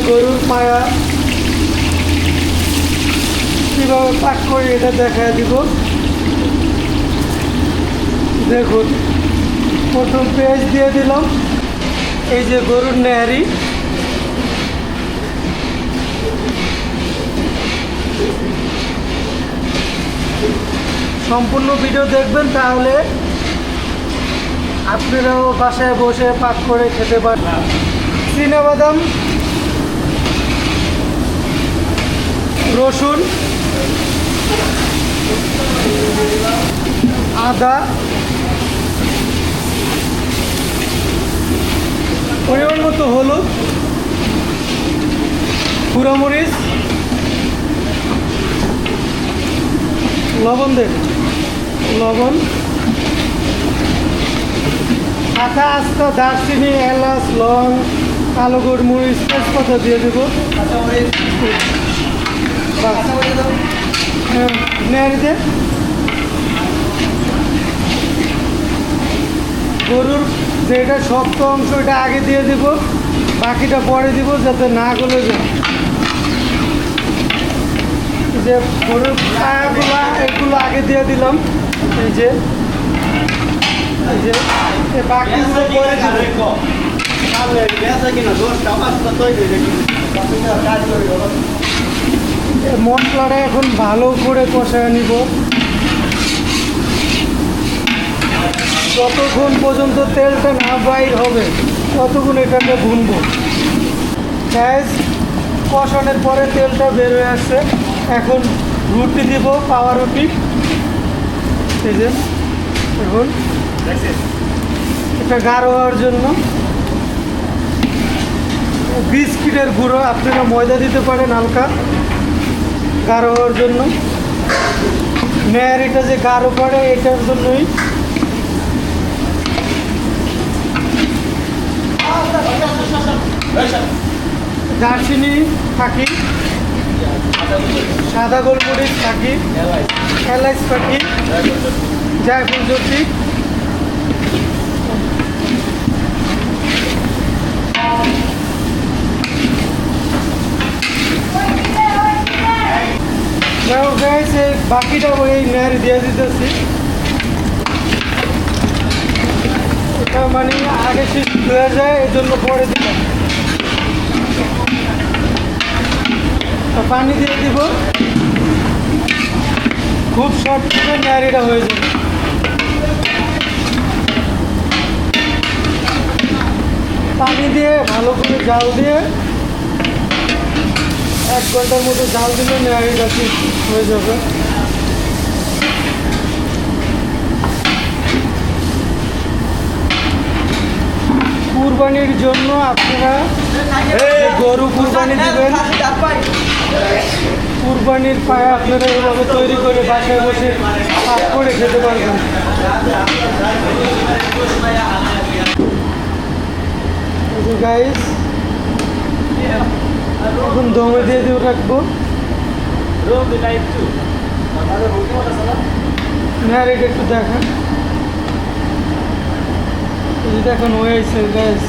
গরুর পায়া কীভাবে পাক করি এটা দেখা দিব। দেখুন, প্রথম পেঁয়াজ দিয়ে দিলাম, এই যে গরুর নেহারি, সম্পূর্ণ ভিডিও দেখবেন, তাহলে আপনারাও বাসায় বসে পাক করে খেতে পারবেন। চিনাবাদাম, রসুন, আদা, পরিমাণ মতো হলুদ, গুঁড়ামরিচ, লবণ দেন, লবণ, কাঁচা আস্তা, দারচিনি, এলাচ, লং, কালো গোলমরিচ, তেজপাতা দিয়ে দেবো। নেড়ে গরুর যেটা শক্ত অংশ এটা আগে দিয়ে দিব, বাকিটা পরে দিব যাতে না গলে যায়। যে গরুর পায়াগুলো এগুলো আগে দিয়ে দিলাম, এই যে বাকিগুলো পরে দিব। মশলাটা এখন ভালো করে কষায় নিব, যতক্ষণ পর্যন্ত তেলটা না বাইর হবে ততক্ষণ এটাকে ভুনবো। গ্যাস কষানোর পরে তেলটা বের হয়ে আসছে, এখন রুটি দিব, পাওয়া রুটি। এই যে এখন এটা গাঢ় হওয়ার জন্য বিস্কিটের গুঁড়ো, আপনারা ময়দা দিতে পারেন হালকা গাঢ় হওয়ার জন্য। নেয়ারিটা যে গাঢ় পড়ে এটার জন্যই। দারচিনি থাকি, সাদা গোলমরিচ থাকি, এলাচ থাকি, জায়ফল জটি, বাকিটা ওই নেয়ারি দিয়ে দিতেছি। এটা মানে আগে সিদ্ধ হয়ে যায়, এই জন্য পরে দিলাম। পানি দিয়ে দিব, খুব শর্ট করে নেয়ারিটা হয়ে যাবে। পানি দিয়ে ভালো করে জাল দিয়ে 1 ঘন্টার মতো জাল দিলে নেয়ারিটা ঠিক হয়ে যাবে। কুরবানির জন্য আপনারা গরু কুরবানি দিবেন, কুরবানির পায়ে আপনারা এভাবে তৈরি করে বাসায় বসে পাক করে খেতে পারবেন। গাইস, এখন দমে দিয়ে দিয়ে রাখবো। নেয়ারিটা একটু দেখেন, দেখুন হয়েছে গাইস।